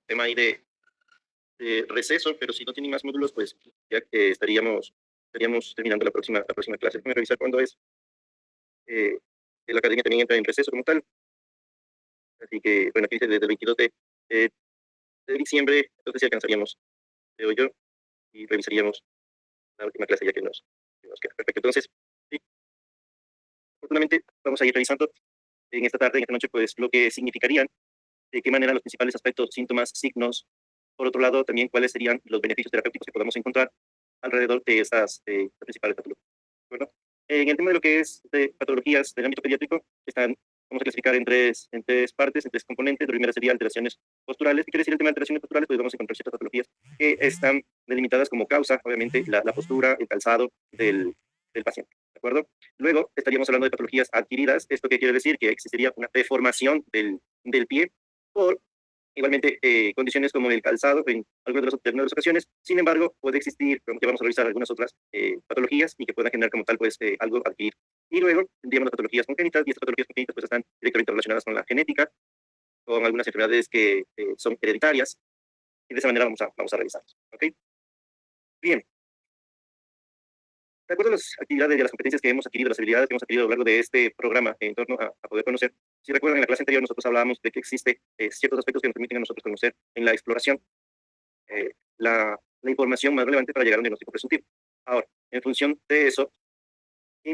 tema ahí de receso, pero si no tienen más módulos, pues ya estaríamos terminando la próxima clase. Déjame revisar cuándo es. Eh, la academia también entra en receso como tal, así que, bueno, aquí dice desde el 22 eh, de diciembre, entonces sí alcanzaríamos, creo yo, y revisaríamos la última clase ya que nos queda. Perfecto, entonces, sí, afortunadamente vamos a ir revisando en esta tarde, en esta noche, pues lo que significarían, de qué manera los principales aspectos, síntomas, signos. Por otro lado, también cuáles serían los beneficios terapéuticos que podamos encontrar alrededor de estas principales patologías. ¿De acuerdo? En el tema de lo que es de patologías del ámbito pediátrico, vamos a clasificar en tres partes, en tres componentes. La primera sería alteraciones posturales. ¿Qué quiere decir el tema de alteraciones posturales? Pues vamos a encontrar ciertas patologías que están delimitadas como causa, obviamente, la postura, el calzado del paciente. ¿De acuerdo? Luego estaríamos hablando de patologías adquiridas. ¿Esto qué quiere decir? Que existiría una deformación del pie por igualmente condiciones como el calzado en algunas de las ocasiones. Sin embargo, puede existir, como que vamos a revisar algunas otras patologías y que puedan generar como tal pues algo adquirido. Y luego tendríamos las patologías congénitas, y estas patologías congénitas pues están directamente relacionadas con la genética, con algunas enfermedades que son hereditarias, y de esa manera vamos a revisarlas. ¿Ok? Bien, de acuerdo a las actividades y a las competencias que hemos adquirido, las habilidades que hemos adquirido a lo largo de este programa en torno a poder conocer, si recuerdan, en la clase anterior nosotros hablábamos de que existe ciertos aspectos que nos permiten a nosotros conocer en la exploración la información más relevante para llegar a un diagnóstico presuntivo. Ahora, en función de eso, ¿qué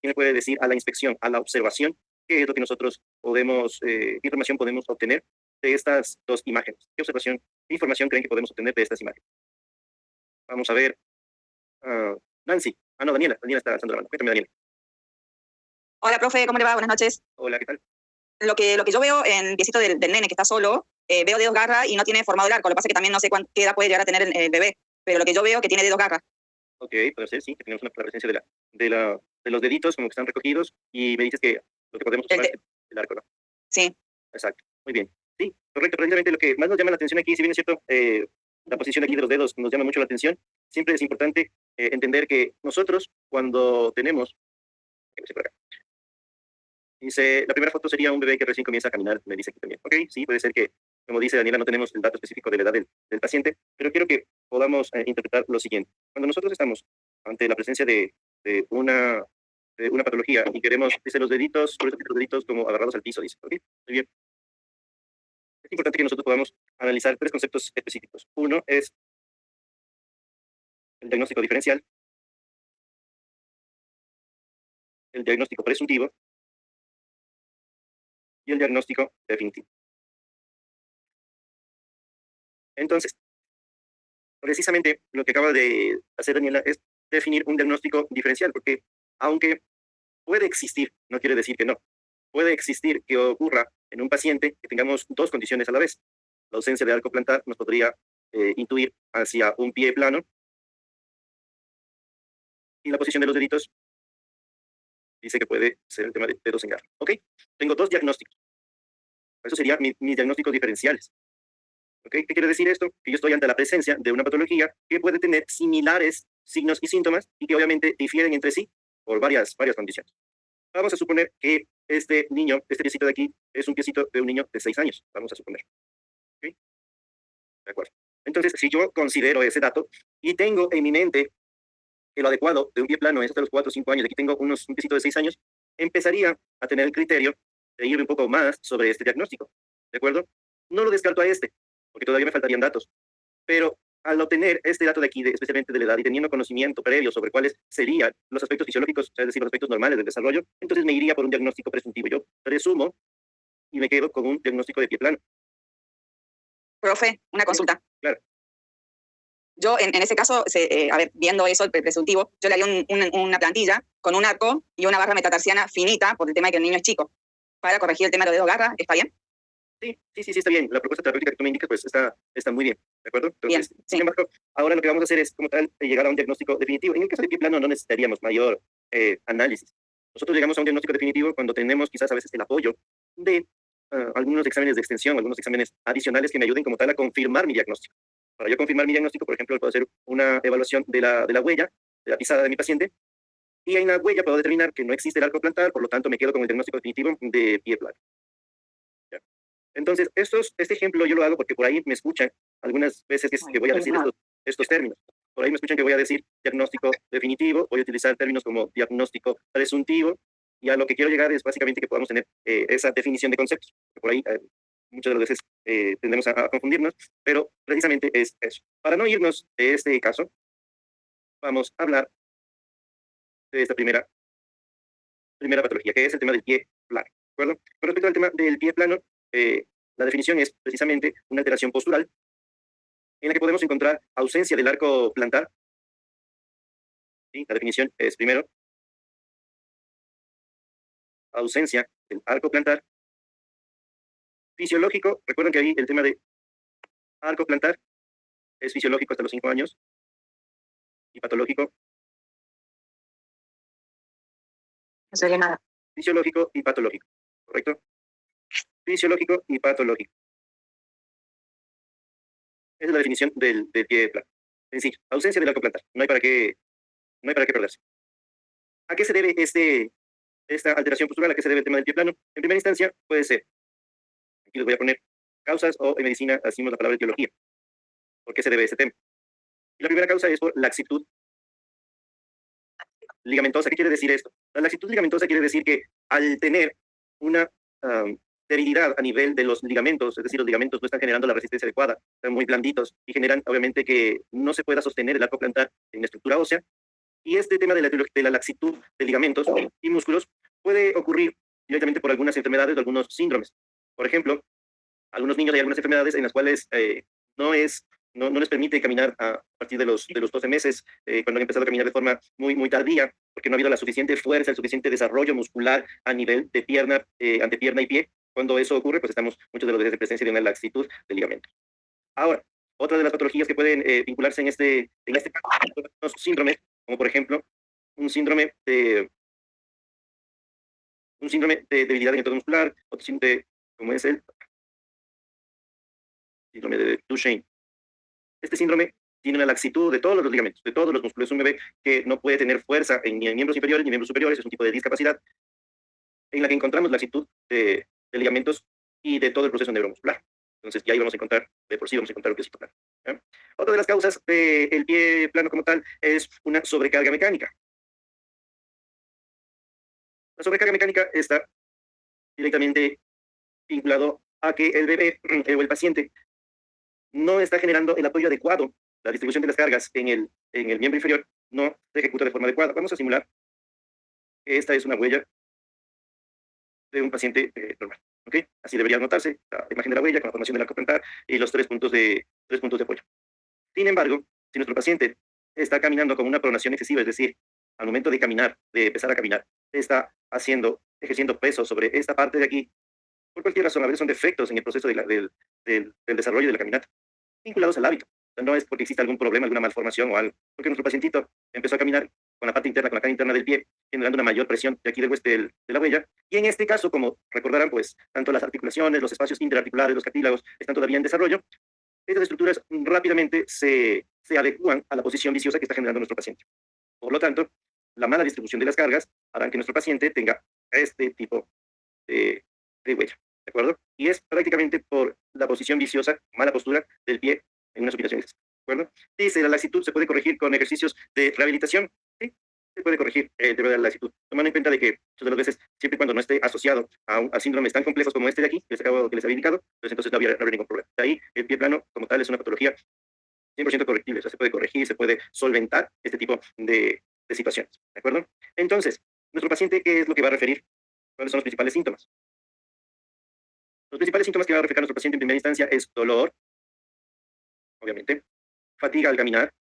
me puede decir a la inspección, a la observación, qué es lo que nosotros qué información podemos obtener de estas dos imágenes? ¿Qué observación, qué información creen que podemos obtener de estas imágenes? Vamos a ver, ah, Nancy. No, Daniela está alzando la mano. Cuéntame, Daniela. Hola, profe, ¿cómo le va? Buenas noches. Hola, ¿qué tal? Lo que yo veo en el piecito del nene que está solo, veo dedos garra y no tiene formado el arco. Lo que pasa es que también no sé qué edad puede llegar a tener el bebé, pero lo que yo veo es que tiene dedos garra. Ok, puede ser, sí, que tenemos la presencia de los deditos como que están recogidos y me dices que lo que podemos El observar de- es el arco, ¿no? sí, Exacto, muy bien. Sí, correcto. Precisamente lo que más nos llama la atención aquí, si bien es cierto, la posición aquí de los dedos nos llama mucho la atención, siempre es importante entender que nosotros cuando tenemos, por acá, dice, la primera foto sería un bebé que recién comienza a caminar, me dice aquí también. Ok, sí, puede ser que, como dice Daniela, no tenemos el dato específico de la edad del paciente, pero quiero que podamos interpretar lo siguiente. Cuando nosotros estamos ante la presencia de una patología y queremos, dice los deditos, por eso que los deditos como agarrados al piso, dice. Ok, muy bien. Es importante que nosotros podamos analizar tres conceptos específicos. Uno es el diagnóstico diferencial, el diagnóstico presuntivo y el diagnóstico definitivo. Entonces, precisamente lo que acaba de hacer Daniela es definir un diagnóstico diferencial, porque aunque puede existir, no quiere decir que no, puede existir que ocurra en un paciente que tengamos dos condiciones a la vez. La ausencia de arco plantar nos podría intuir hacia un pie plano y la posición de los deditos dice que puede ser el tema de dedos en garra. Ok, tengo dos diagnósticos. Eso sería mis diagnósticos diferenciales. ¿Okay? ¿Qué quiere decir esto? Que yo estoy ante la presencia de una patología que puede tener similares signos y síntomas y que obviamente difieren entre sí por varias condiciones. Vamos a suponer que este niño, este piecito de aquí, es un piecito de un niño de 6 años. Vamos a suponer. ¿Okay? De acuerdo. Entonces, si yo considero ese dato y tengo en mi mente que lo adecuado de un pie plano es hasta los 4 o 5 años, aquí tengo un piecito de 6 años, empezaría a tener el criterio de ir un poco más sobre este diagnóstico. ¿De acuerdo? No lo descarto a este, porque todavía me faltarían datos. Pero al obtener este dato de aquí, especialmente de la edad, y teniendo conocimiento previo sobre cuáles serían los aspectos fisiológicos, es decir, los aspectos normales del desarrollo, entonces me iría por un diagnóstico presuntivo. Yo presumo y me quedo con un diagnóstico de pie plano. profe, una Bien, consulta. claro. Yo, en ese caso, a ver, viendo eso, el presuntivo, yo le haría una plantilla con un arco y una barra metatarsiana finita por el tema de que el niño es chico, para corregir el tema de los dedos garra. ¿Está bien? Sí, está bien. La propuesta terapéutica que tú me indicas, pues está muy bien, ¿de acuerdo? Bien, Entonces, sin sí. embargo, ahora lo que vamos a hacer es, como tal, llegar a un diagnóstico definitivo. En el caso de pie plano no necesitaríamos mayor análisis. Nosotros llegamos a un diagnóstico definitivo cuando tenemos quizás a veces el apoyo de algunos exámenes de extensión, algunos exámenes adicionales que me ayuden como tal a confirmar mi diagnóstico. Para yo confirmar mi diagnóstico, por ejemplo, puedo hacer una evaluación de la huella, de la pisada de mi paciente, y en la huella puedo determinar que no existe el arco plantar, por lo tanto me quedo con el diagnóstico definitivo de pie plano. ¿Ya? Entonces, este ejemplo yo lo hago porque por ahí me escuchan algunas veces que voy a decir estos términos. Por ahí me escuchan que voy a decir diagnóstico definitivo, voy a utilizar términos como diagnóstico presuntivo, y a lo que quiero llegar es básicamente que podamos tener esa definición de conceptos. Por ahí muchas de las veces tendemos a confundirnos, pero precisamente es eso. Para no irnos de este caso, vamos a hablar de esta primera patología, que es el tema del pie plano. ¿De acuerdo? Con respecto al tema del pie plano, la definición es precisamente una alteración postural en la que podemos encontrar ausencia del arco plantar. ¿Sí? La definición es primero ausencia del arco plantar. Fisiológico, recuerden que ahí el tema de arco plantar es fisiológico hasta los 5 años y patológico. No se ve nada. Fisiológico y patológico, ¿correcto? Fisiológico y patológico. Esa es la definición del pie plano. Es decir, ausencia del arco plantar. No hay para qué perderse. ¿A qué se debe esta alteración postural? ¿A qué se debe el tema del pie plano? En primera instancia, puede ser, aquí les voy a poner causas, o en medicina decimos la palabra etiología. ¿Por qué se debe este tema? Y la primera causa es por laxitud ligamentosa. ¿Qué quiere decir esto? La laxitud ligamentosa quiere decir que al tener una debilidad a nivel de los ligamentos, es decir, los ligamentos no están generando la resistencia adecuada, están muy blanditos y generan, obviamente, que no se pueda sostener el arco plantar en la estructura ósea. Y este tema de la laxitud de ligamentos y músculos puede ocurrir directamente por algunas enfermedades o algunos síndromes. Por ejemplo, algunos niños hay algunas enfermedades en las cuales no les permite caminar a partir de los 12 meses, cuando han empezado a caminar de forma muy tardía, porque no ha habido la suficiente fuerza, el suficiente desarrollo muscular a nivel de pierna, antepierna y pie. Cuando eso ocurre, pues estamos muchos de los días en presencia de una laxitud de ligamentos. Ahora, otra de las patologías que pueden vincularse en este caso son los síndromes, como por ejemplo un síndrome de debilidad en el entorno muscular, otro síndrome como es el síndrome de Duchenne. Este síndrome tiene una laxitud de todos los ligamentos, de todos los músculos. Es un bebé que no puede tener fuerza ni en miembros inferiores ni en miembros superiores. Es un tipo de discapacidad en la que encontramos laxitud de ligamentos y de todo el proceso neuromuscular. Entonces, ya ahí vamos a encontrar, de por sí vamos a encontrar un pie plano. ¿Ya? Otra de las causas del pie plano como tal es una sobrecarga mecánica. La sobrecarga mecánica está directamente vinculado a que el bebé o el paciente no está generando el apoyo adecuado. La distribución de las cargas en el miembro inferior no se ejecuta de forma adecuada. Vamos a simular que esta es una huella de un paciente normal. ¿Okay? Así debería notarse la imagen de la huella con la formación del arco plantar y los tres puntos de apoyo. Sin embargo, si nuestro paciente está caminando con una pronación excesiva, es decir, al momento de caminar, de empezar a caminar, está ejerciendo peso sobre esta parte de aquí, por cualquier razón, a veces son defectos en el proceso del desarrollo de la caminata, vinculados al hábito. No es porque exista algún problema, alguna malformación o algo, porque nuestro pacientito empezó a caminar con la parte interna, con la cara interna del pie, generando una mayor presión de aquí del hueso de la huella. Y en este caso, como recordarán, pues tanto las articulaciones, los espacios interarticulares, los cartílagos están todavía en desarrollo. Estas estructuras rápidamente se adecúan a la posición viciosa que está generando nuestro paciente. Por lo tanto, la mala distribución de las cargas hará que nuestro paciente tenga este tipo de huella. ¿De acuerdo? Y es prácticamente por la posición viciosa, mala postura del pie en una supinación. ¿De acuerdo? Dice, la laxitud se puede corregir con ejercicios de rehabilitación. Sí, se puede corregir el tema de la laxitud, tomando en cuenta de que muchas de las veces, siempre y cuando no esté asociado a síndromes tan complejos como este de aquí, que les había indicado, pues entonces no habría ningún problema. De ahí, el pie plano, como tal, es una patología 100% correctible. O sea, se puede corregir, se puede solventar este tipo de situaciones. ¿De acuerdo? Entonces, nuestro paciente, ¿qué es lo que va a referir? ¿Cuáles son los principales síntomas? Los principales síntomas que va a reflejar nuestro paciente en primera instancia es dolor, obviamente, fatiga al caminar.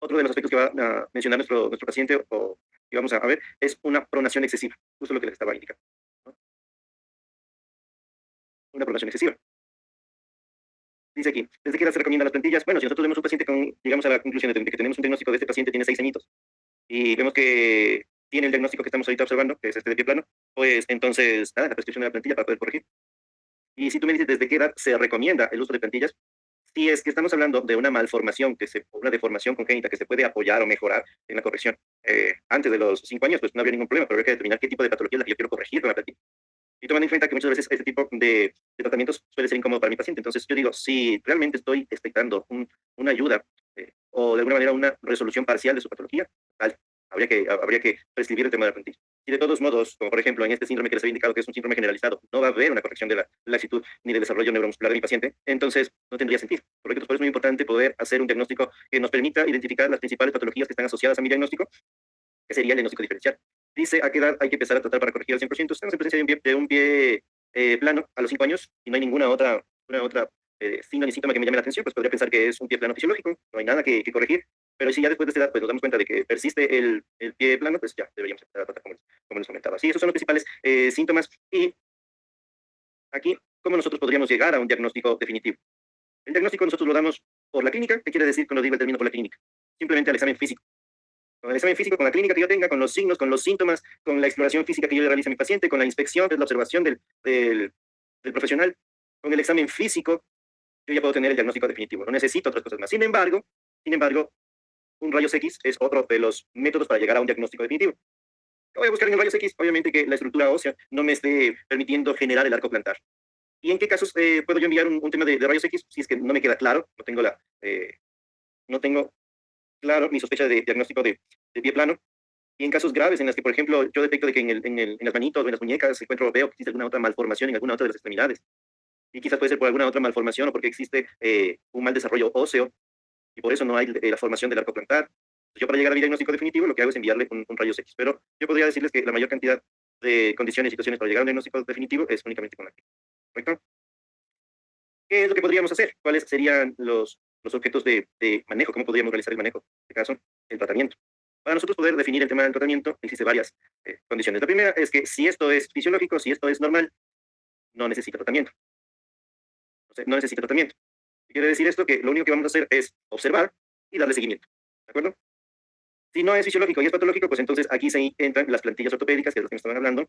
Otro de los aspectos que va a mencionar nuestro paciente, o que vamos a ver, es una pronación excesiva, justo lo que les estaba indicando, ¿no? Una pronación excesiva. Dice aquí, ¿desde qué edad se recomiendan las plantillas? Bueno, si nosotros vemos un paciente llegamos a la conclusión de que tenemos un diagnóstico de este paciente tiene 6 añitos, y vemos que tiene el diagnóstico que estamos ahorita observando, que es este de pie plano, pues entonces, nada, la prescripción de la plantilla para poder corregir. Y si tú me dices desde qué edad se recomienda el uso de plantillas, si es que estamos hablando de una malformación, una deformación congénita que se puede apoyar o mejorar en la corrección antes de los 5 años, pues no habría ningún problema, pero habría que determinar qué tipo de patología es la que yo quiero corregir con la plantilla. Y tomando en cuenta que muchas veces este tipo de tratamientos suele ser incómodo para mi paciente, entonces yo digo, si realmente estoy expectando una ayuda o de alguna manera una resolución parcial de su patología, vale, habría que prescribir el tema de la plantilla. Si de todos modos, como por ejemplo en este síndrome que les había indicado que es un síndrome generalizado, no va a haber una corrección de la actitud ni del desarrollo neuromuscular de mi paciente, entonces no tendría sentido. Correcto, por eso es muy importante poder hacer un diagnóstico que nos permita identificar las principales patologías que están asociadas a mi diagnóstico, que sería el diagnóstico diferencial. Dice a qué edad hay que empezar a tratar para corregir al 100%. Estamos en presencia de un pie plano a los 5 años y no hay ninguna otra signo ni síntoma que me llame la atención, pues podría pensar que es un pie plano fisiológico, no hay nada que corregir. Pero si ya después de esta edad pues, nos damos cuenta de que persiste el pie plano, pues ya deberíamos empezar a tratar como les comentaba. Sí, esos son los principales síntomas. Y aquí, ¿cómo nosotros podríamos llegar a un diagnóstico definitivo? El diagnóstico nosotros lo damos por la clínica. ¿Qué quiere decir cuando digo el término por la clínica? Simplemente al examen físico. Con el examen físico, con la clínica que yo tenga, con los signos, con los síntomas, con la exploración física que yo le realice a mi paciente, con la inspección, que es la observación del profesional, con el examen físico, yo ya puedo tener el diagnóstico definitivo. No necesito otras cosas más. Sin embargo, un rayos X es otro de los métodos para llegar a un diagnóstico definitivo. ¿Qué voy a buscar en el rayos X? Obviamente que la estructura ósea no me esté permitiendo generar el arco plantar. ¿Y en qué casos puedo yo enviar un tema de rayos X? Si es que no me queda claro, no tengo claro mi sospecha de diagnóstico de pie plano. Y en casos graves en las que, por ejemplo, yo detecto de que en las manitos o en las muñecas veo que existe alguna otra malformación en alguna otra de las extremidades. Y quizás puede ser por alguna otra malformación o porque existe un mal desarrollo óseo y por eso no hay la formación del arco plantar. Yo para llegar a mi diagnóstico definitivo lo que hago es enviarle un rayos X. Pero yo podría decirles que la mayor cantidad de condiciones y situaciones para llegar a un diagnóstico definitivo es únicamente con la clínica. ¿Correcto? ¿Qué es lo que podríamos hacer? ¿Cuáles serían los objetos de manejo? ¿Cómo podríamos realizar el manejo? En este caso, el tratamiento. Para nosotros poder definir el tema del tratamiento, existen varias condiciones. La primera es que si esto es fisiológico, si esto es normal, no necesita tratamiento. O sea, no necesita tratamiento. ¿Qué quiere decir esto? Que lo único que vamos a hacer es observar y darle seguimiento. ¿De acuerdo? Si no es fisiológico y es patológico, pues entonces aquí se entran las plantillas ortopédicas, que es lo que me estaban hablando.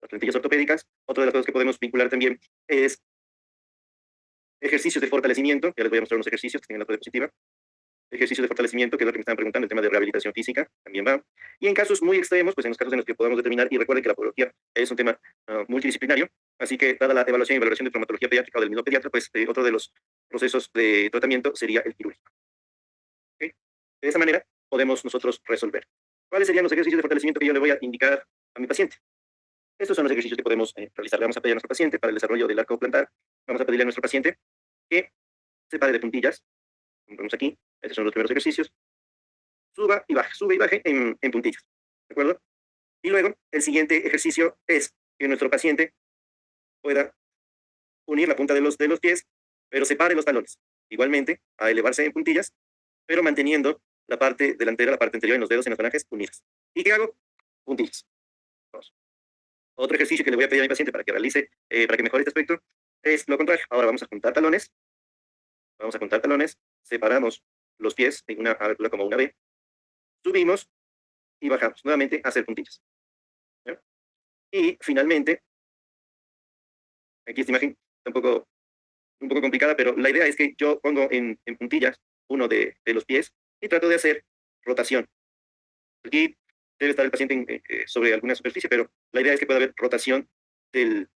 Las plantillas ortopédicas. Otra de las cosas que podemos vincular también es ejercicios de fortalecimiento. Ya les voy a mostrar unos ejercicios que tienen la diapositiva. Ejercicios de fortalecimiento, que es lo que me estaban preguntando, el tema de rehabilitación física, también va. Y en casos muy extremos, pues en los casos en los que podamos determinar, y recuerden que la podología es un tema multidisciplinario, así que dada la evaluación y valoración de traumatología pediátrica o del mismo pediatra, pues otro de los procesos de tratamiento sería el quirúrgico. ¿Okay? De esa manera podemos nosotros resolver. ¿Cuáles serían los ejercicios de fortalecimiento que yo le voy a indicar a mi paciente? Estos son los ejercicios que podemos realizar. Le vamos a pedir a nuestro paciente para el desarrollo del arco plantar. Vamos a pedirle a nuestro paciente que se pare de puntillas, como vemos aquí. Estos son los primeros ejercicios. Sube y baje en puntillas. ¿De acuerdo? Y luego, el siguiente ejercicio es que nuestro paciente pueda unir la punta de los pies, pero separe los talones. Igualmente, a elevarse en puntillas, pero manteniendo la parte delantera, la parte anterior en los dedos, en las falanges unidas. ¿Y qué hago? Puntillas. Vamos. Otro ejercicio que le voy a pedir a mi paciente para que realice, para que mejore este aspecto, es lo contrario. Ahora vamos a juntar talones. Vamos a juntar talones. Separamos los pies en una altura como una B. Subimos y bajamos nuevamente a hacer puntillas. ¿Ya? Y finalmente, aquí esta imagen está un poco complicada, pero la idea es que yo pongo en puntillas uno de los pies y trato de hacer rotación. Aquí debe estar el paciente sobre alguna superficie, pero la idea es que pueda haber rotación del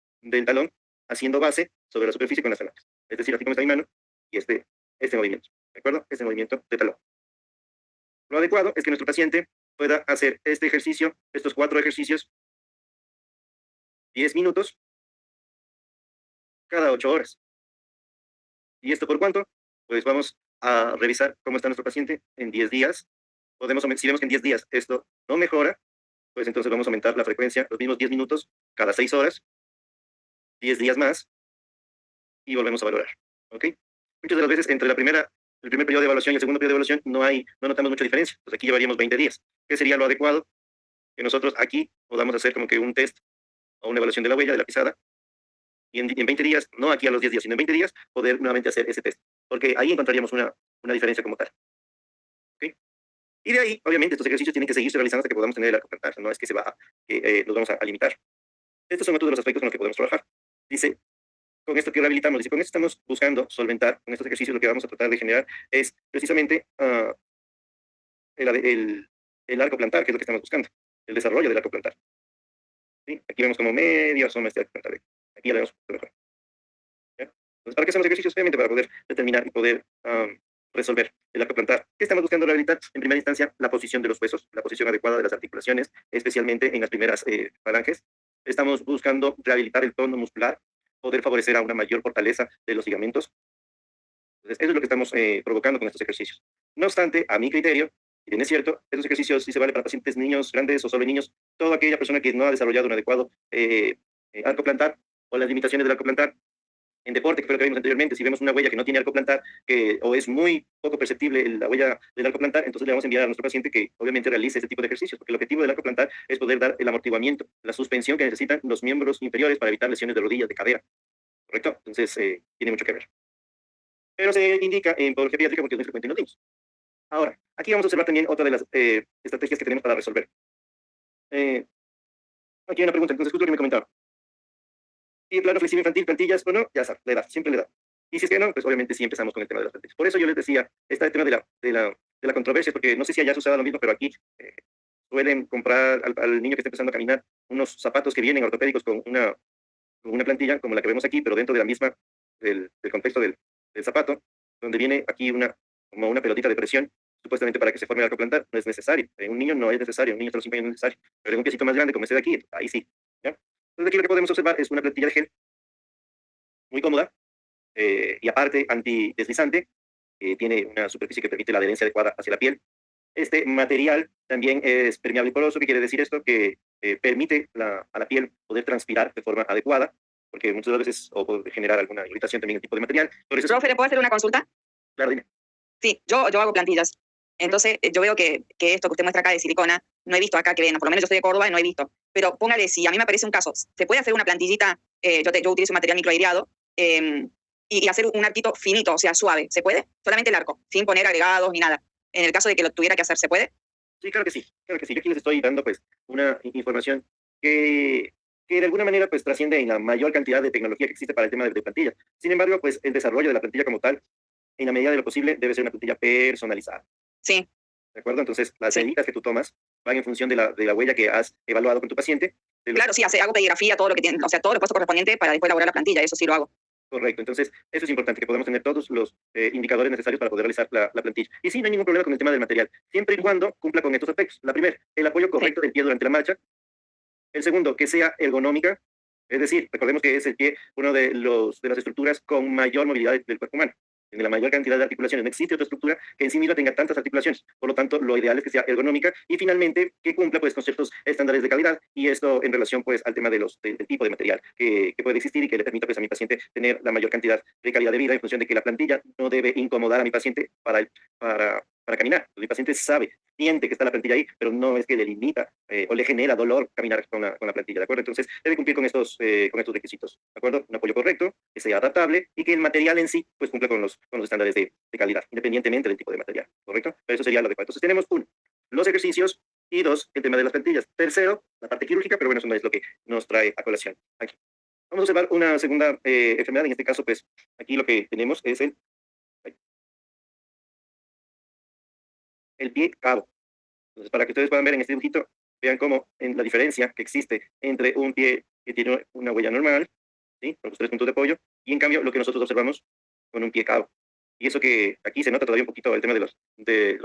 talón haciendo base sobre la superficie con las falanges. Es decir, así como está mi mano y este movimiento. ¿De acuerdo? Este movimiento de talón. Lo adecuado es que nuestro paciente pueda hacer este ejercicio, estos 4 ejercicios, 10 minutos cada 8 horas. ¿Y esto por cuánto? Pues vamos a revisar cómo está nuestro paciente en 10 días. Si vemos que en 10 días esto no mejora, pues entonces vamos a aumentar la frecuencia, los mismos 10 minutos cada 6 horas, 10 días más, y volvemos a valorar. ¿Ok? Muchas de las veces entre el primer periodo de evaluación y el segundo periodo de evaluación no notamos mucha diferencia. Pues aquí llevaríamos 20 días. ¿Qué sería lo adecuado? Que nosotros aquí podamos hacer como que un test o una evaluación de la huella, de la pisada, y en 20 días, no aquí a los 10 días, sino en 20 días, poder nuevamente hacer ese test. Porque ahí encontraríamos una diferencia como tal. ¿Ok? Y de ahí, obviamente, estos ejercicios tienen que seguirse realizando hasta que podamos tener el arco plantar. No es que nos vamos a limitar. Estos son otros de los aspectos con los que podemos trabajar. Dice, con esto que rehabilitamos, dice, con esto estamos buscando solventar, con estos ejercicios lo que vamos a tratar de generar es precisamente el arco plantar, que es lo que estamos buscando, el desarrollo del arco plantar. ¿sí? Aquí vemos como media zona este arco plantar. Aquí ya la vemos un poco mejor. ¿Ya? Entonces, ¿para qué hacemos ejercicios? Obviamente para poder determinar y poder resolver el arco plantar. ¿Qué estamos buscando rehabilitar? En primera instancia, la posición de los huesos, la posición adecuada de las articulaciones, especialmente en las primeras falanges. Estamos buscando rehabilitar el tono muscular, poder favorecer a una mayor fortaleza de los ligamentos. Entonces, eso es lo que estamos provocando con estos ejercicios. No obstante, a mi criterio, y bien es cierto, esos ejercicios sí se valen para pacientes niños grandes o solo niños, toda aquella persona que no ha desarrollado un adecuado arco plantar o las limitaciones del arco plantar en deporte, que fue lo que vimos anteriormente, si vemos una huella que no tiene arco plantar o es muy poco perceptible la huella del arco plantar, entonces le vamos a enviar a nuestro paciente que obviamente realice este tipo de ejercicios, porque el objetivo del arco plantar es poder dar el amortiguamiento, la suspensión que necesitan los miembros inferiores para evitar lesiones de rodillas, de cadera, ¿correcto? Entonces, tiene mucho que ver. Pero se indica en podología pediátrica porque es muy frecuente en los niños. Ahora, aquí vamos a observar también otra de las estrategias que tenemos para resolver. Eh, Aquí hay una pregunta, entonces justo lo que me comentaba. Si el plano flexible infantil, plantillas o no, ya sabes, le da, siempre le da. Y si es que no, pues obviamente sí empezamos con el tema de las plantillas. Por eso yo les decía, está el tema de la controversia, porque no sé si allá suceda lo mismo, pero aquí suelen comprar al niño que está empezando a caminar unos zapatos que vienen ortopédicos con una plantilla, como la que vemos aquí, pero dentro de la misma, del contexto del zapato, donde viene aquí como una pelotita de presión, supuestamente para que se forme el arco plantar. No es necesario. En un niño no es necesario, en un niño de los 5 años no es necesario. Pero en un piecito más grande, como este de aquí, ahí sí. ¿Ya? Entonces aquí lo que podemos observar es una plantilla de gel muy cómoda y aparte antideslizante. Tiene una superficie que permite la adherencia adecuada hacia la piel. Este material también es permeable y poroso. ¿Qué quiere decir esto? Que permite a la piel poder transpirar de forma adecuada, porque muchas veces o puede generar alguna irritación también el tipo de material. Por eso Profe, ¿le puedo hacer una consulta? claro, dime. Sí, yo hago plantillas. Entonces, yo veo que esto que usted muestra acá de silicona, no he visto acá que ven, por lo menos yo soy de Córdoba y no he visto. Pero póngale, si a mí me aparece un caso, ¿se puede hacer una plantillita? Yo utilizo un material microaireado y hacer un arquito finito, o sea, suave. ¿Se puede? Solamente el arco, sin poner agregados ni nada. En el caso de que lo tuviera que hacer, ¿se puede? Sí, claro que sí, claro que sí. Yo aquí les estoy dando pues una información que, que de alguna manera pues trasciende en la mayor cantidad de tecnología que existe para el tema de plantillas. Sin embargo, pues el desarrollo de la plantilla como tal, en la medida de lo posible, debe ser una plantilla personalizada. Sí, ¿De acuerdo? Entonces, las sí. medidas que tú tomas van en función de la huella que has evaluado con tu paciente. Claro, sí, hago pedigrafía, todo lo que tiene, o sea, todo lo puesto correspondiente para después elaborar la plantilla, eso sí lo hago. Correcto. Entonces, eso es importante, que podamos tener todos los indicadores necesarios para poder realizar la plantilla. Y sí, no hay ningún problema con el tema del material, siempre y cuando cumpla con estos aspectos. La primera, el apoyo correcto del pie durante la marcha. El segundo, que sea ergonómica. Es decir, recordemos que es el pie uno de las estructuras con mayor movilidad del cuerpo humano. Tiene la mayor cantidad de articulaciones. No existe otra estructura que en sí misma tenga tantas articulaciones. Por lo tanto, lo ideal es que sea ergonómica y finalmente que cumpla pues con ciertos estándares de calidad, y esto en relación pues al tema del tipo de material que puede existir y que le permita pues a mi paciente tener la mayor cantidad de calidad de vida, en función de que la plantilla no debe incomodar a mi paciente para caminar. Mi paciente sabe, siente que está la plantilla ahí, pero no es que le limita o le genera dolor caminar con la plantilla, ¿de acuerdo? Entonces, debe cumplir con estos requisitos, ¿de acuerdo? Un apoyo correcto, que sea adaptable y que el material en sí, pues, cumpla con los estándares de calidad, independientemente del tipo de material, ¿correcto? Pero eso sería lo adecuado. Entonces, tenemos uno, los ejercicios, y dos, el tema de las plantillas. Tercero, la parte quirúrgica, pero bueno, eso no es lo que nos trae a colación aquí. Vamos a observar una segunda enfermedad. En este caso, pues, aquí lo que tenemos es el pie cabo. Entonces, para que ustedes puedan ver en este dibujito, vean cómo en la diferencia que existe entre un pie que tiene una huella normal, ¿sí? Con los 3 puntos de apoyo, y en cambio lo que nosotros observamos con un pie cabo. Y eso que aquí se nota todavía un poquito el tema de los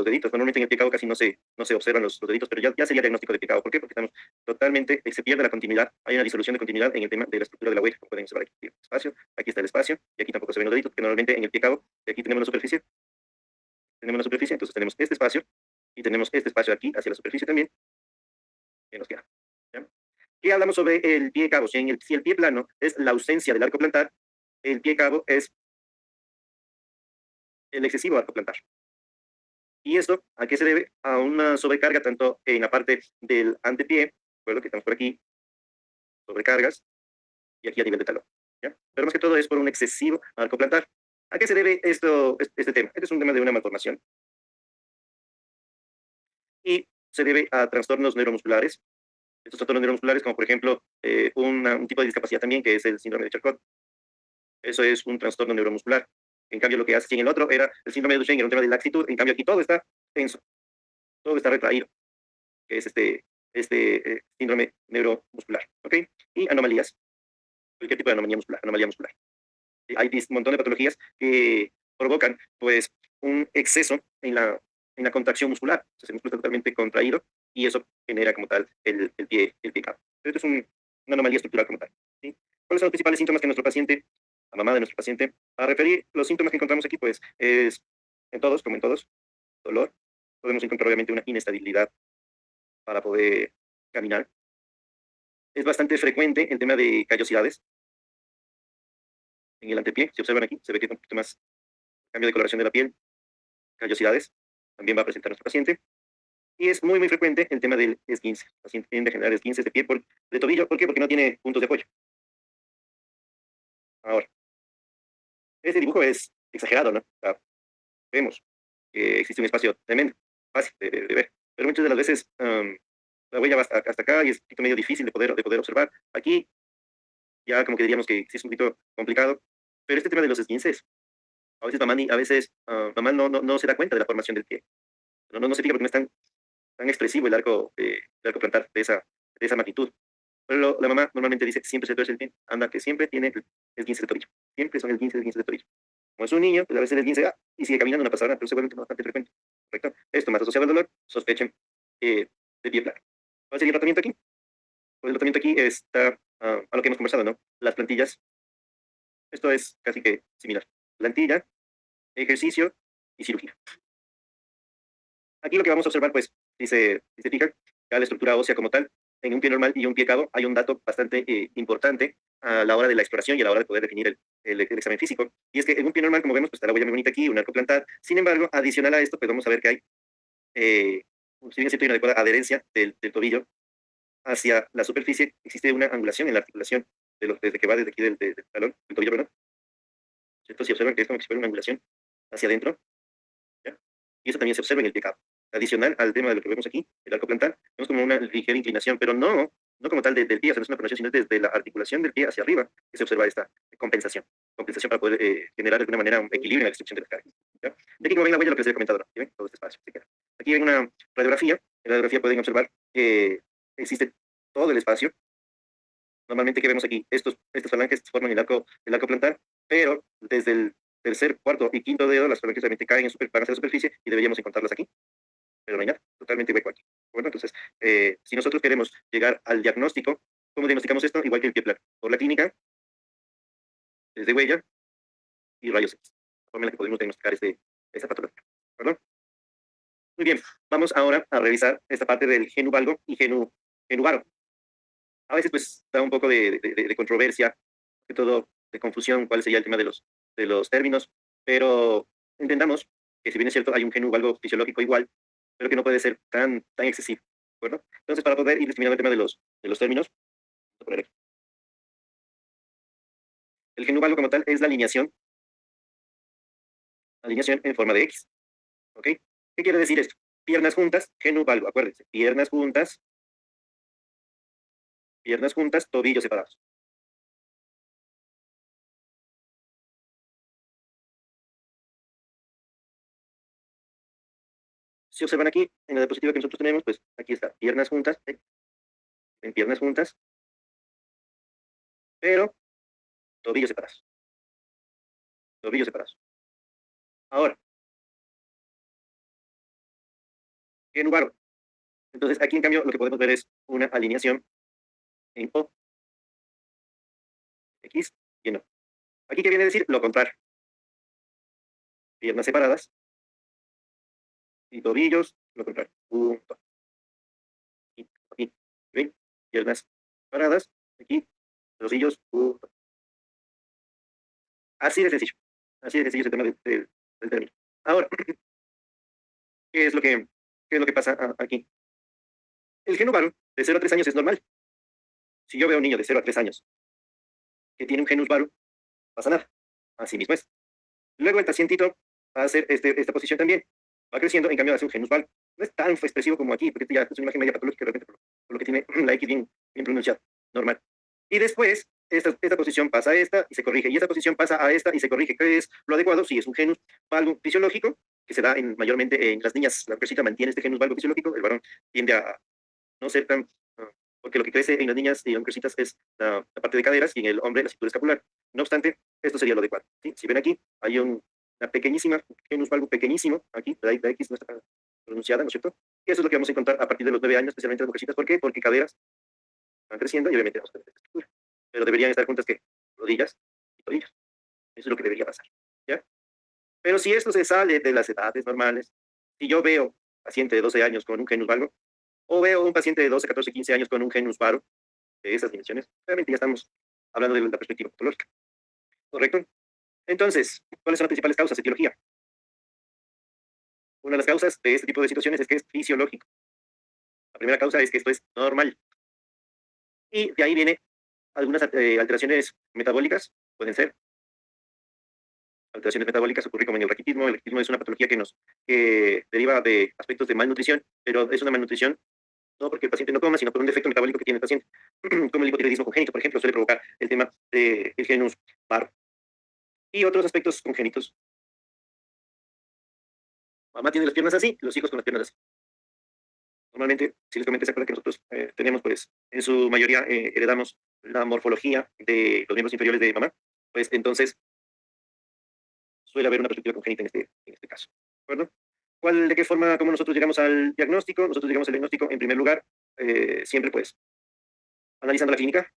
deditos. Normalmente en el pie cabo casi no se observan los deditos, pero ya sería diagnóstico de pie cabo. ¿Por qué? Porque estamos totalmente, se pierde la continuidad, hay una disolución de continuidad en el tema de la estructura de la huella. Como pueden observar, aquí el espacio, aquí está el espacio, y aquí tampoco se ven los deditos, porque normalmente en el pie cabo, aquí tenemos la superficie, entonces tenemos este espacio, y tenemos este espacio aquí hacia la superficie también, que nos queda. ¿Ya? ¿Qué hablamos sobre el pie cabo? Si el pie plano es la ausencia del arco plantar, el pie cabo es el excesivo arco plantar. ¿Y esto a qué se debe? A una sobrecarga tanto en la parte del antepié, recuerdo que estamos por aquí, sobrecargas, y aquí a nivel de talón. ¿Ya? Pero más que todo es por un excesivo arco plantar. ¿A qué se debe este tema? Este es un tema de una malformación y se debe a trastornos neuromusculares. Estos trastornos neuromusculares, como por ejemplo un tipo de discapacidad también, que es el síndrome de Charcot. Eso es un trastorno neuromuscular. En cambio, lo que hace en el otro era el síndrome de Duchenne, era un tema de laxitud. En cambio, aquí todo está tenso, todo está retraído, que es este síndrome neuromuscular, ¿ok? Y anomalías, cualquier tipo de anomalía muscular. Hay un montón de patologías que provocan, pues, un exceso en la contracción muscular. O sea, el músculo está totalmente contraído y eso genera como tal el pie cabo. Esto es una anomalía estructural como tal, ¿sí? ¿Cuáles son los principales síntomas que nuestro paciente, la mamá de nuestro paciente, a referir? Los síntomas que encontramos aquí, pues, es en todos, como en todos, dolor. Podemos encontrar obviamente una inestabilidad para poder caminar. Es bastante frecuente el tema de callosidades en el antepié. Si observan aquí, se ve que hay un poquito más cambio de coloración de la piel, callosidades, también va a presentar nuestro paciente. Y es muy, muy frecuente el tema del esguince. El paciente tiende a generar esguinces de pie de tobillo. ¿Por qué? Porque no tiene puntos de apoyo. Ahora, este dibujo es exagerado, ¿no? O sea, vemos que existe un espacio tremendo, fácil de ver. Pero muchas de las veces la huella va hasta acá y es un poquito medio difícil de poder observar. Aquí ya como que diríamos que sí es un poquito complicado. Pero este tema de los esguinces, a veces mamá, a veces, mamá no se da cuenta de la formación del pie. No se fija porque no es tan expresivo el arco plantar de esa magnitud. Pero la mamá normalmente dice, siempre se tuerce el pie, anda, que siempre tiene el 15 de tobillo. Siempre son el 15 de tobillo. Como es un niño, pues a veces el 15 y sigue caminando, no pasa nada, pero se vuelve un tema bastante frecuente. ¿Correcto? Esto más asociado al dolor, sospechen de pie plano. ¿Cuál sería el tratamiento aquí? Pues el tratamiento aquí está a lo que hemos conversado, ¿no? Las plantillas, esto es casi que similar. Plantilla, ejercicio y cirugía. Aquí lo que vamos a observar, pues, si se fijan, ya la estructura ósea como tal, en un pie normal y un pie cabo, hay un dato bastante importante a la hora de la exploración y a la hora de poder definir el examen físico. Y es que en un pie normal, como vemos, pues está la huella muy bonita aquí, un arco plantar. Sin embargo, adicional a esto, pues vamos a ver que hay, si bien es cierto, hay una adecuada adherencia del tobillo hacia la superficie, existe una angulación en la articulación desde que va desde aquí del talón, del tobillo, ¿verdad? ¿Cierto? Si observan que es como que si fuera una angulación hacia adentro, ¿ya? Y eso también se observa en el pie cabo. Adicional al tema de lo que vemos aquí, el arco plantar, vemos como una ligera inclinación, pero no como tal del pie, o sea, no es una pronación, sino desde la articulación del pie hacia arriba que se observa esta compensación. Compensación para poder generar de alguna manera un equilibrio en la distribución de las cargas. ¿Ya? De aquí como ven la huella, lo que les he comentado, ¿no? ¿Sí ven? Todo este espacio. ¿Sí? Aquí ven una radiografía. En la radiografía pueden observar que existe todo el espacio. Normalmente, ¿qué vemos aquí? Estas falanges forman el arco plantar, pero desde el tercer, cuarto y quinto dedo, las falanges realmente caen van hacia la superficie y deberíamos encontrarlas aquí, pero no hay nada, totalmente hueco aquí. Bueno, entonces, si nosotros queremos llegar al diagnóstico, ¿cómo diagnosticamos esto? Igual que el pie plano, por la clínica, desde huella y rayos X, la forma en la que podemos diagnosticar esta patología. ¿Perdón? Muy bien, vamos ahora a revisar esta parte del genu valgo y genu varo. A veces pues da un poco de controversia, de todo, de confusión, cuál sería el tema de los términos, pero entendamos que si bien es cierto, hay un genu valgo fisiológico igual, pero que no puede ser tan excesivo, ¿de acuerdo? Entonces, para poder ir discriminando el tema de los términos, voy a poner aquí. El genu valgo como tal es la alineación en forma de X, ¿ok? ¿Qué quiere decir esto? Piernas juntas, genu valgo, acuérdense, piernas juntas, tobillos separados. Si observan aquí, en la diapositiva que nosotros tenemos, pues aquí está, piernas juntas, en piernas juntas, pero tobillos separados, tobillos separados. Ahora, genu varo. Entonces, aquí en cambio, lo que podemos ver es una alineación en O, X y en O. Aquí, ¿qué viene a decir? Lo contrario. Piernas separadas y tobillos, lo contrario. Punto. Aquí. ¿Ven? Piernas separadas, aquí, tobillos, punto. Así de sencillo. Así de sencillo es el tema del término. Ahora, ¿qué es lo que, qué es lo que pasa aquí? El genu varo de 0 a 3 años es normal. Si yo veo a un niño de 0 a 3 años que tiene un genus varo, pasa nada. Así mismo es. Luego el pacientito va a hacer esta posición también. Va creciendo, en cambio hace un genus varo. No es tan expresivo como aquí, porque ya es una imagen media patológica realmente por lo que tiene la X bien pronunciada, normal. Y después, esta posición pasa a esta y se corrige, y esta posición pasa a esta y se corrige. ¿Qué es lo adecuado? Si es un genus valgo fisiológico, que se da mayormente en las niñas, la mujercita mantiene este genus valgo fisiológico, el varón tiende no ser tan, porque lo que crece en las niñas y en mujercitas es la parte de caderas y en el hombre la cintura escapular. No obstante, esto sería lo adecuado. ¿Sí? Si ven aquí, hay una pequeñísima, genus valgo pequeñísimo, aquí, la X no está pronunciada, ¿no es cierto? Y eso es lo que vamos a encontrar a partir de los 9 años, especialmente en las mujercitas. ¿Por qué? Porque caderas van creciendo y obviamente vamos a tener esta estructura. Pero deberían estar juntas que rodillas y tobillos. Eso es lo que debería pasar. ¿Ya? Pero si esto se sale de las edades normales, si yo veo paciente de 12 años con un genus valgo, o veo un paciente de 12, 14, 15 años con un genus varo de esas dimensiones, realmente ya estamos hablando de la perspectiva patológica. ¿Correcto? Entonces, ¿cuáles son las principales causas? Etiología. Una de las causas de este tipo de situaciones es que es fisiológico. La primera causa es que esto es normal. Y de ahí viene algunas alteraciones metabólicas, pueden ser alteraciones metabólicas ocurren como en el raquitismo. El raquitismo es una patología que deriva de aspectos de malnutrición, pero es una malnutrición no porque el paciente no coma, sino por un defecto metabólico que tiene el paciente, como el hipotiroidismo congénito, por ejemplo, suele provocar el tema del genus varo. Y otros aspectos congénitos. Mamá tiene las piernas así, los hijos con las piernas así. Normalmente, si les comenté, se acuerdan que nosotros tenemos, pues, en su mayoría heredamos la morfología de los miembros inferiores de mamá, pues entonces suele haber una perspectiva congénita en este caso. ¿De acuerdo? ¿De qué forma, cómo nosotros llegamos al diagnóstico? Nosotros llegamos al diagnóstico, en primer lugar, siempre, pues, analizando la clínica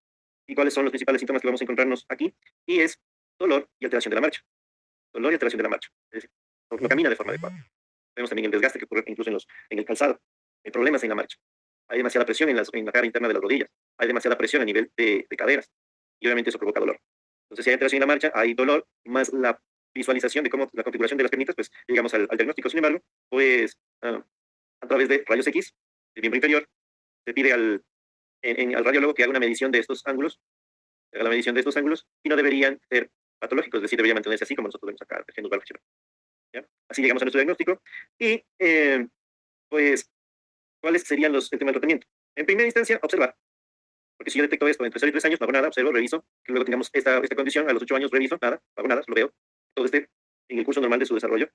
y cuáles son los principales síntomas que vamos a encontrarnos aquí, y es dolor y alteración de la marcha. Dolor y alteración de la marcha. Es decir, no camina de forma adecuada. Vemos también el desgaste que ocurre incluso en el calzado, hay problemas en la marcha. Hay demasiada presión en la cara interna de las rodillas, hay demasiada presión a nivel de caderas, y obviamente eso provoca dolor. Entonces, si hay alteración en la marcha, hay dolor, más la visualización de cómo la configuración de las piernitas, pues llegamos al diagnóstico. Sin embargo, pues a través de rayos X, del miembro inferior, se pide al radiólogo que haga una medición de estos ángulos, haga la medición de estos ángulos, y no deberían ser patológicos, es decir, deberían mantenerse así como nosotros vemos acá, el genus valgo. ¿Ya? Así llegamos a nuestro diagnóstico, y pues, ¿cuáles serían el tema del tratamiento? En primera instancia, observar. Porque si yo detecto esto entre 0 y 3 años, no hago nada, observo, reviso, que luego tengamos esta condición, a los 8 años reviso, nada, no hago nada, lo veo, todo esté en el curso normal de su desarrollo.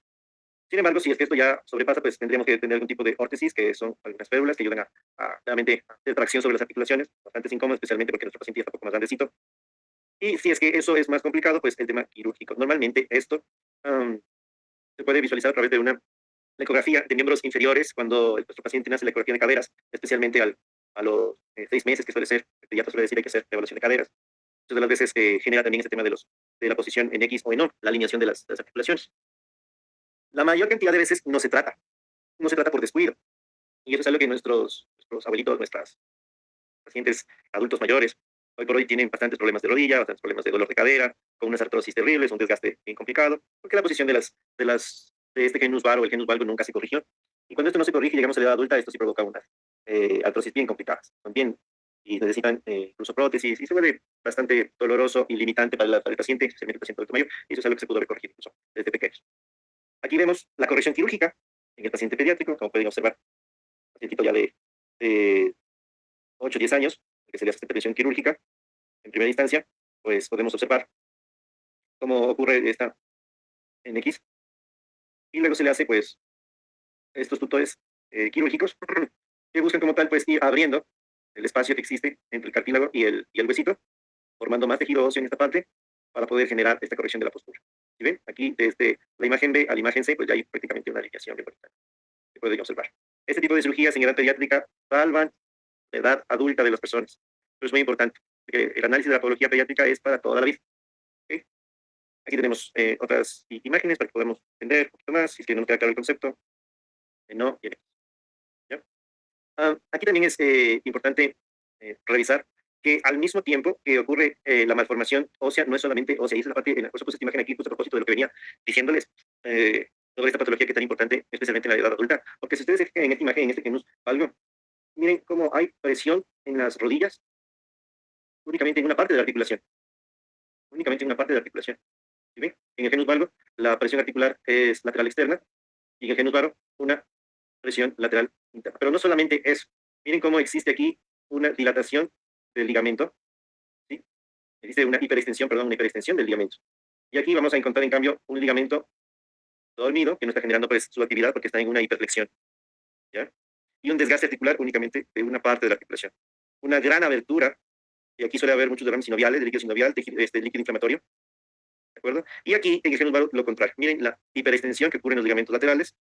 Sin embargo, si es que esto ya sobrepasa, pues tendríamos que tener algún tipo de órtesis, que son algunas férulas que ayudan nuevamente a hacer tracción sobre las articulaciones, bastante incómodo, especialmente porque nuestro paciente ya está un poco más grandecito. Y si es que eso es más complicado, pues el tema quirúrgico. Normalmente esto se puede visualizar a través de una la ecografía de miembros inferiores cuando nuestro paciente nace, la ecografía de caderas, especialmente a los 6 meses, que suele ser, el pediatra suele decir hay que hacer evaluación de caderas. Muchas de las veces genera también este tema de la posición en X o en O, la alineación de las articulaciones. La mayor cantidad de veces no se trata por descuido. Y eso es algo que nuestros abuelitos, nuestras pacientes adultos mayores, hoy por hoy tienen bastantes problemas de rodilla, bastantes problemas de dolor de cadera, con unas artrosis terribles, un desgaste bien complicado, porque la posición de este genus varo o el genus valgo nunca se corrigió. Y cuando esto no se corrige, llegamos a la edad adulta, esto sí provoca unas artrosis bien complicadas también, y necesitan incluso prótesis, y se vuelve bastante doloroso y limitante para el paciente, especialmente el paciente adulto mayor, y eso es algo que se pudo haber corregido incluso desde pequeños. Aquí vemos la corrección quirúrgica en el paciente pediátrico, como pueden observar, pacientito ya de 8 o 10 años, que se le hace intervención quirúrgica en primera instancia, pues podemos observar cómo ocurre esta en X, y luego se le hace pues estos tutores quirúrgicos que buscan como tal pues ir abriendo el espacio que existe entre el cartílago y el huesito, formando más tejido óseo en esta parte para poder generar esta corrección de la postura. ¿Sí ven? Aquí desde la imagen B a la imagen C pues ya hay prácticamente una alineación bien bonita que pueden observar. Este tipo de cirugías en edad pediátrica salvan la edad adulta de las personas. Eso es muy importante, porque el análisis de la patología pediátrica es para toda la vida. ¿Okay? Aquí tenemos otras imágenes para que podamos entender un poquito más, si es que no nos queda claro el concepto. No, bien. ¿Ya? Aquí también es importante revisar que al mismo tiempo que ocurre la malformación ósea, no es solamente ósea, y esa es la parte, por eso puse esta imagen aquí, justo a propósito de lo que venía diciéndoles sobre esta patología que es tan importante, especialmente en la edad adulta, porque si ustedes se fijan en esta imagen, en este genus valgo, miren cómo hay presión en las rodillas, únicamente en una parte de la articulación, únicamente en una parte de la articulación. ¿Sí ven? En el genus valgo, la presión articular es lateral externa, y en el genus varo, una presión lateral interna. Pero no solamente eso, miren cómo existe aquí una dilatación del ligamento, ¿sí? Existe una hiperextensión del ligamento. Y aquí vamos a encontrar, en cambio, un ligamento dormido que no está generando pues, su actividad porque está en una hiperflexión. ¿Ya? y un desgaste articular únicamente de una parte de la articulación. Una gran abertura, y aquí suele haber muchos derrames sinoviales, de líquido sinovial, líquido inflamatorio, ¿de acuerdo? Y aquí en el genus varo lo contrario. Miren la hiperextensión que ocurre en los ligamentos laterales,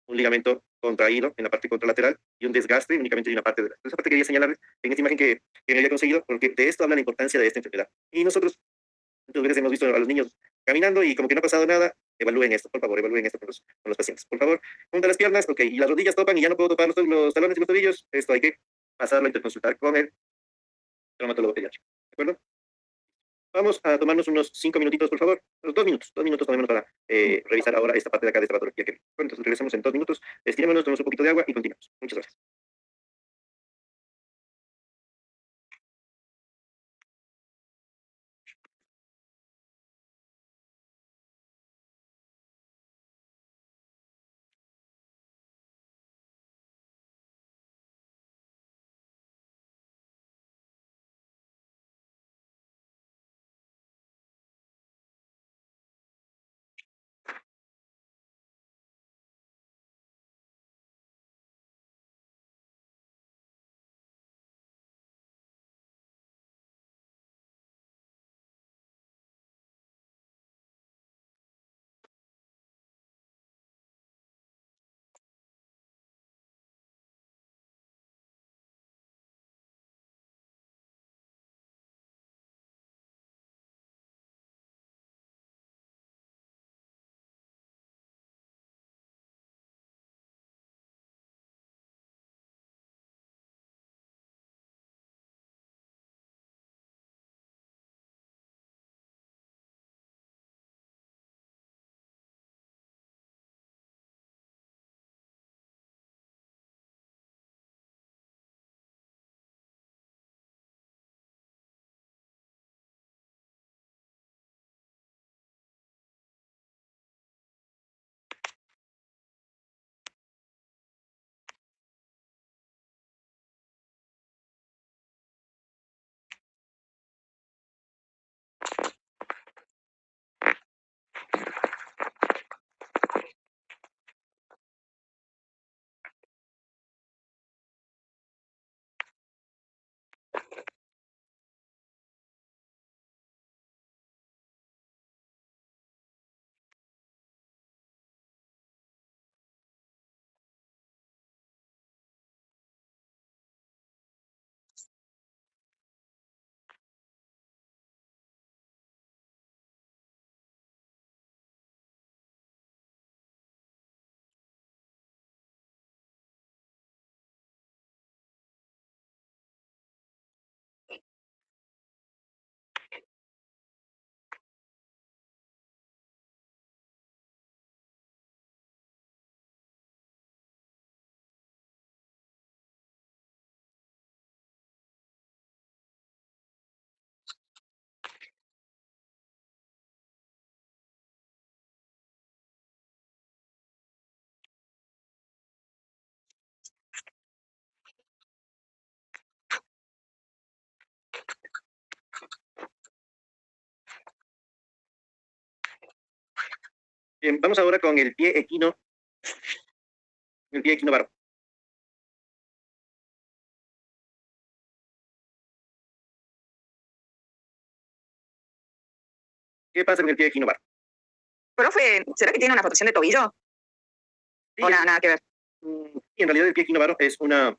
un ligamento contraído en la parte contralateral y un desgaste únicamente de una parte de la. Esa parte quería señalarles en esta imagen que me había conseguido, porque de esto habla la importancia de esta enfermedad. Y nosotros muchas veces hemos visto a los niños caminando y como que no ha pasado nada. Evalúen esto, por favor, evalúen esto con los pacientes. Por favor, junta las piernas, ok, y las rodillas topan y ya no puedo topar los talones y los tobillos. Esto hay que pasarlo a interconsultar con el traumatólogo pediátrico. ¿De acuerdo? Vamos a tomarnos unos 5 minutitos, por favor. 2 minutos tomémonos para revisar ahora esta parte de acá de esta patología que vi. Bueno, entonces regresamos en 2 minutos, estirémonos, tomamos un poquito de agua y continuamos. Muchas gracias. Bien, vamos ahora con el pie equino varo. ¿Qué pasa con el pie equino varo? Profe, ¿será que tiene una protección de tobillo? Sí, O nada que ver. en realidad el pie equino varo es una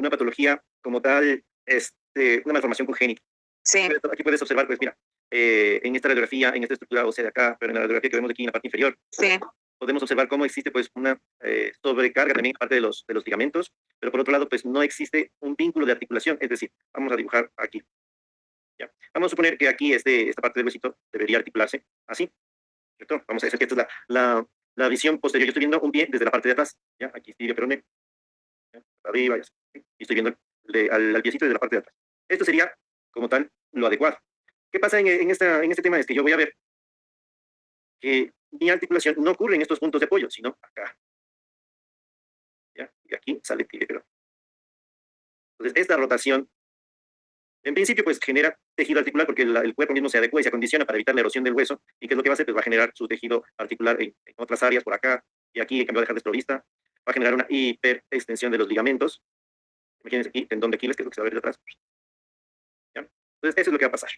patología como tal, una malformación congénita. Sí, Aquí puedes observar, pues mira, en esta radiografía, en esta estructura ósea de acá, pero en la radiografía que vemos aquí en la parte inferior, sí. podemos observar cómo existe pues una sobrecarga también aparte de los ligamentos, pero por otro lado pues no existe un vínculo de articulación, es decir, vamos a dibujar aquí. ¿Ya? Vamos a suponer que aquí esta parte del huesito debería articularse así, ¿cierto? Vamos a decir que esta es la visión posterior. Yo estoy viendo un pie desde la parte de atrás, ¿ya? Aquí estoy peroné, ¿ya? Arriba y así, ¿sí? Y estoy viendo al piecito desde la parte de atrás. Esto sería como tal lo adecuado. ¿Qué pasa en este tema? Es que yo voy a ver que mi articulación no ocurre en estos puntos de apoyo, sino acá. ¿Ya? Y aquí sale tibia, pero. Entonces, esta rotación, en principio, pues genera tejido articular porque el cuerpo mismo se adecua y se acondiciona para evitar la erosión del hueso. ¿Y qué es lo que va a hacer? Pues va a generar su tejido articular en otras áreas, por acá y aquí, en cambio, va a dejar desprovista. va a generar una hiperextensión de los ligamentos. Imagínense aquí, tendón de Aquiles, que es lo que se va a ver de atrás. ¿Ya? Entonces, eso es lo que va a pasar.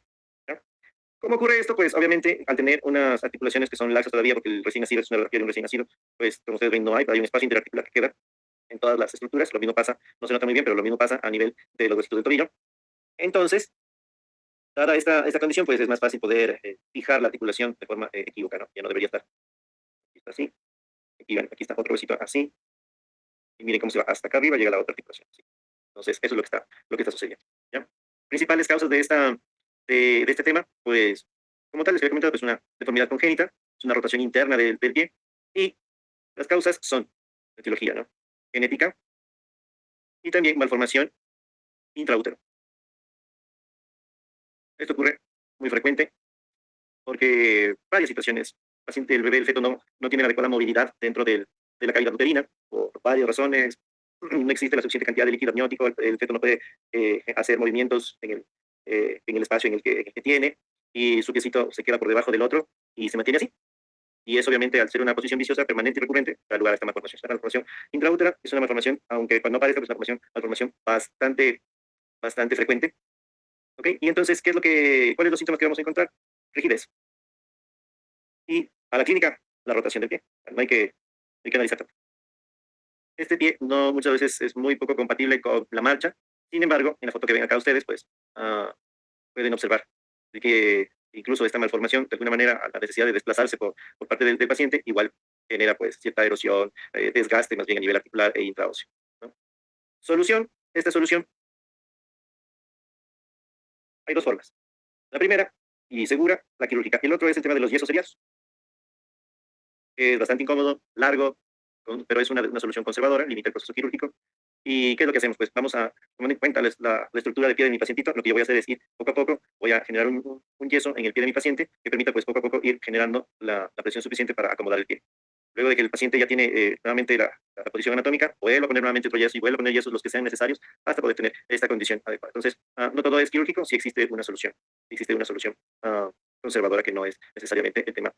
¿Ya? ¿Cómo ocurre esto? Pues obviamente al tener unas articulaciones que son laxas todavía, porque el recién nacido es una radiografía de un recién nacido, pues como ustedes ven no hay un espacio interarticular que queda en todas las estructuras, lo mismo pasa, no se nota muy bien, pero lo mismo pasa a nivel de los huesitos del tobillo. Entonces, dada esta condición, pues es más fácil poder fijar la articulación de forma equívoca, ¿no? Ya no debería estar. Aquí está así, aquí está otro huesito así, y miren cómo se va hasta acá arriba, llega la otra articulación. Así. Entonces, eso es lo que está sucediendo. ¿Ya? Principales causas de este tema, pues, como tal, les había comentado, pues una deformidad congénita, es una rotación interna del pie, y las causas son etiología, ¿no? Genética y también malformación intraútero. Esto ocurre muy frecuente porque varias situaciones, el bebé, el feto no tiene la adecuada movilidad dentro de la cavidad uterina, por varias razones, no existe la suficiente cantidad de líquido amniótico, el feto no puede hacer movimientos en el espacio en el que tiene, y su piecito se queda por debajo del otro y se mantiene así. Y eso obviamente al ser una posición viciosa, permanente y recurrente, da lugar a esta malformación. Esta malformación intraútera es una malformación, aunque cuando aparezca, pues una malformación bastante frecuente. ¿Ok? Y entonces, ¿cuáles son los síntomas que vamos a encontrar? Rigidez. Y a la clínica, la rotación del pie. No hay que analizar tanto. Este pie no muchas veces es muy poco compatible con la marcha. Sin embargo, en la foto que ven acá ustedes, pues pueden observar de que incluso esta malformación, de alguna manera, a la necesidad de desplazarse por parte del paciente, igual genera pues cierta erosión, desgaste más bien a nivel articular e intraóseo, ¿no? Solución, esta solución, hay dos formas. La primera, y segura, la quirúrgica. El otro es el tema de los yesos seriados, que es bastante incómodo, largo, pero es una solución conservadora, limita el proceso quirúrgico. ¿Y qué es lo que hacemos? Pues vamos a tomar en cuenta la estructura del pie de mi pacientito. Lo que yo voy a hacer es ir poco a poco, voy a generar un yeso en el pie de mi paciente que permita pues poco a poco ir generando la presión suficiente para acomodar el pie. Luego de que el paciente ya tiene nuevamente la posición anatómica, vuelvo a poner nuevamente otro yeso y vuelvo a poner yesos los que sean necesarios hasta poder tener esta condición adecuada. Entonces, no todo es quirúrgico, sí existe una solución. Existe una solución conservadora que no es necesariamente el tema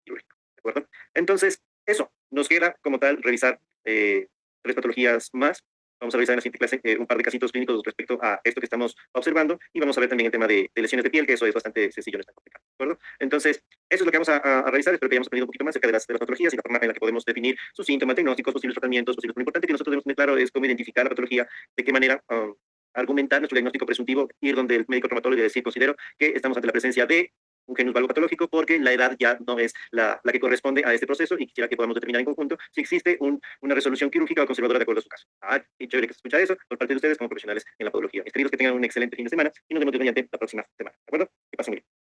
quirúrgico. ¿De acuerdo? Entonces, eso, nos queda como tal revisar tres patologías más. Vamos a revisar en la siguiente clase un par de casitos clínicos respecto a esto que estamos observando y vamos a ver también el tema de lesiones de piel, que eso es bastante sencillo, no es tan complicado. ¿De acuerdo? Entonces, eso es lo que vamos a revisar. Espero que hayamos aprendido un poquito más acerca de las patologías y la forma en la que podemos definir sus síntomas, diagnósticos, posibles tratamientos, posibles. Lo importante que nosotros debemos tener claro es cómo identificar la patología, de qué manera argumentar nuestro diagnóstico presuntivo, ir donde el médico traumatólogo y decir, considero que estamos ante la presencia de un genus patológico porque la edad ya no es la que corresponde a este proceso y quisiera que podamos determinar en conjunto si existe una resolución quirúrgica o conservadora de acuerdo a su caso. Qué chévere que se escucha eso por parte de ustedes como profesionales en la podología. Mis queridos, que tengan un excelente fin de semana y nos vemos mediante la próxima semana. ¿De acuerdo? Que pasen muy bien.